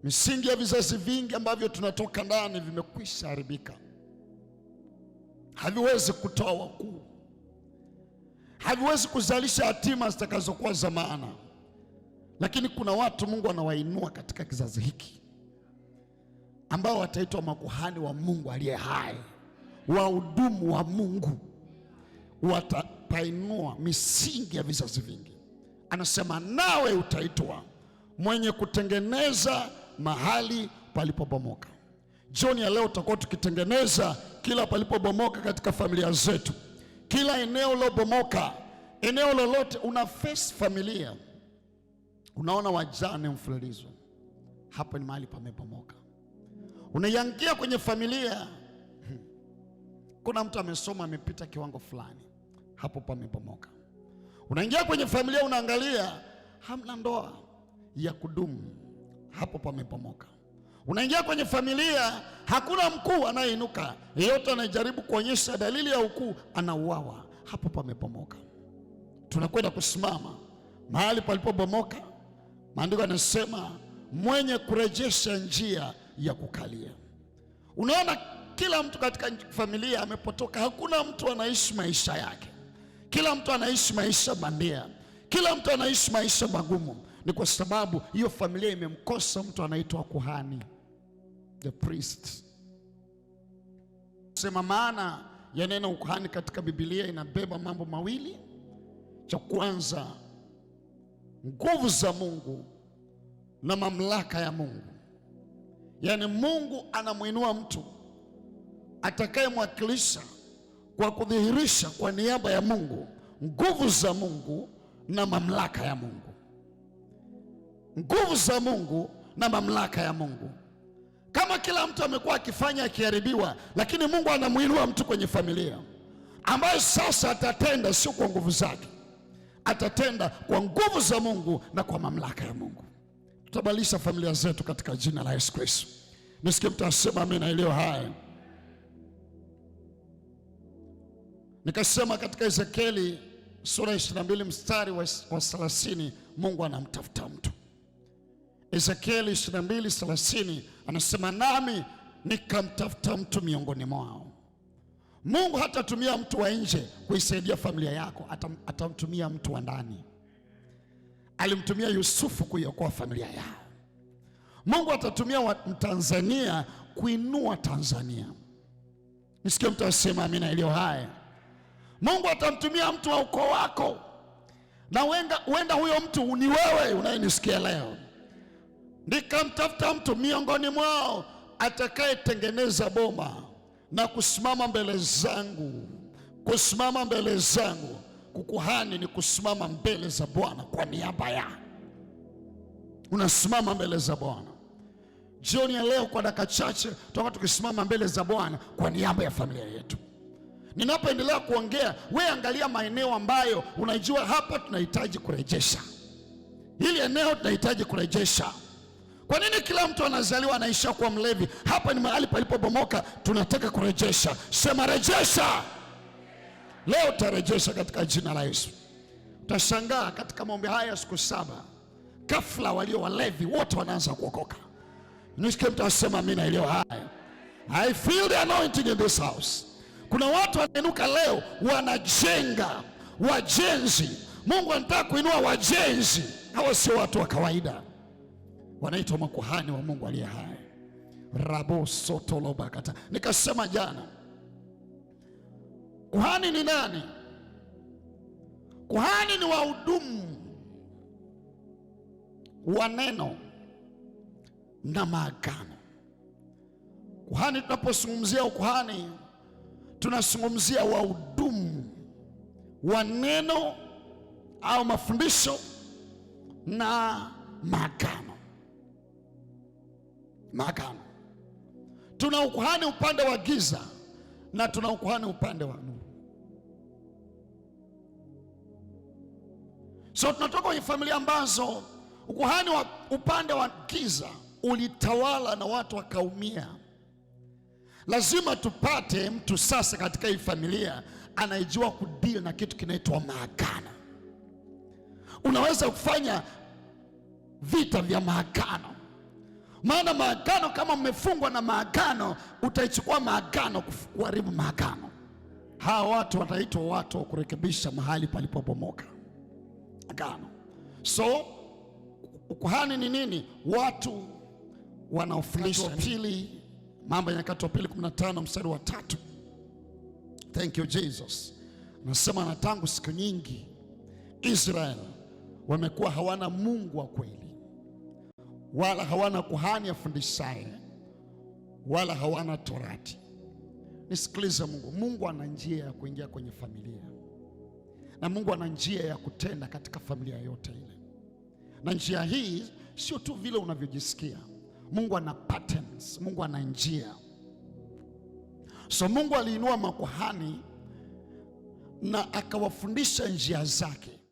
Misingi ya vizazi vingi ambavyo tunatoka ndani vimekwisha haribika. Haviwezi kutoa wakuu, haviwezi kuzalisha hatima zitakazokuwa za maana. Lakini kuna watu Mungu anawainua katika kizazi hiki ambao wataitwa makuhani wa Mungu aliye hai, wahudumu wa Mungu. Watapainua misingi ya vizazi vingi. Anasema nawe utaitwa mwenye kutengeneza mahali palipobomoka. Jioni ya leo tutakuwa tukitengeneza kila palipobomoka katika familia zetu. Kila eneo lilobomoka, eneo lolote una face familia, unaona wajane mfululizo, hapo ni mahali pamebomoka. Unaingia kwenye familia, kuna mtu amesoma amepita kiwango fulani, hapo pamebomoka. Unaingia kwenye familia unaangalia hamna ndoa ya kudumu, hapo pamebomoka. Unaingia kwenye familia hakuna mkuu anayeinuka, yeyote anayejaribu kuonyesha dalili ya ukuu anauawa, hapo pamebomoka. Tunakwenda kusimama mahali palipobomoka. Maandiko yanasema mwenye kurejesha njia ya kukalia. Unaona kila mtu katika familia amepotoka, hakuna mtu anaishi maisha yake. Kila mtu anaishi maisha bandia, kila mtu anaishi maisha magumu. Ni kwa sababu hiyo familia imemkosa mtu anaitwa kuhani, the priest. Sema maana ya neno ukuhani katika Biblia inabeba mambo mawili. Cha kwanza, nguvu za Mungu na mamlaka ya Mungu. Yaani Mungu anamuinua mtu atakayemwakilisha kwa kudhihirisha kwa niaba ya Mungu nguvu za Mungu na mamlaka ya Mungu. Nguvu za Mungu na mamlaka ya Mungu. Kama kila mtu amekuwa akifanya akiharibiwa, lakini Mungu anamuinua mtu kwenye familia ambaye sasa atatenda sio kwa nguvu zake, atatenda kwa nguvu za Mungu na kwa mamlaka ya Mungu. Tutabadilisha familia zetu katika jina la Yesu Kristo. Nisikie mtu asema amina iliyo hai. Nikasema katika Ezekieli sura 22 mstari wa 30, Mungu anamtafuta mtu. Ezekieli 22:30 anasema nami nikamtafuta mtu miongoni mwao. Mungu hatatumia mtu wa nje kuisaidia familia yako, atamtumia mtu wa ndani. Alimtumia Yusufu kuiokoa familia yao. Mungu atatumia Mtanzania kuinua Tanzania. Nisikie mtu asema amina iliyo hai. Mungu atamtumia mtu wa ukoo wako, na huenda huyo mtu ni wewe unayenisikia leo. Nikamtafuta mtu miongoni mwao atakayetengeneza boma na kusimama mbele zangu. Kusimama mbele zangu, kukuhani ni kusimama mbele za Bwana kwa niaba ya. Unasimama mbele za Bwana. Jioni ya leo kwa dakika chache tutakuwa tukisimama mbele za Bwana kwa niaba ya familia yetu. Ninapoendelea kuongea, wewe angalia maeneo ambayo unajua hapa tunahitaji kurejesha. Hili eneo tunahitaji kurejesha. Kwa nini kila mtu anazaliwa anaisha kuwa mlevi? Hapa ni mahali palipobomoka, tunataka kurejesha. Sema rejesha. Leo utarejesha katika jina la Yesu. Utashangaa katika maombi haya siku 7, ghafla walio walevi wote wanaanza kuokoka. Nisikie mtu asema amina iliyo hai. I feel the anointing in this house. Kuna watu wanainuka leo wanajenga, wajenzi. Mungu anataka kuinua wajenzi. Hawa sio watu wa kawaida, wanaitwa makuhani wa Mungu aliye hai. Rabo soto lobakata. Nikasema jana, kuhani ni nani? Kuhani ni wahudumu wa neno na maagano. Kuhani, tunapozungumzia ukuhani tunazungumzia wahudumu wa neno au mafundisho na maagano. Maagano. Tuna ukuhani upande wa giza na tuna ukuhani upande wa nuru. So tunatoka kwenye familia ambazo ukuhani wa upande wa giza ulitawala na watu wakaumia. Lazima tupate mtu sasa katika hii familia anayejua kudeal na kitu kinaitwa maagano. Unaweza kufanya vita vya maagano. Maana maagano, kama mmefungwa na maagano, utaichukua maagano kuharibu maagano. Hawa watu wataitwa watu wa kurekebisha mahali palipobomoka. Agano. So ukuhani ni nini? Watu wanaofundisha. Pili, Mambo ya Nyakati wa Pili 15 mstari wa 3. Thank you Jesus. Nasema, na tangu siku nyingi Israeli wamekuwa hawana Mungu wa kweli, wala hawana kuhani afundishaye, wala hawana torati. Nisikilize, Mungu ana njia ya kuingia kwenye familia, na Mungu ana njia ya kutenda katika familia yote ile, na njia hii sio tu vile unavyojisikia. Mungu ana patterns, Mungu ana njia. So Mungu aliinua makuhani na akawafundisha njia zake.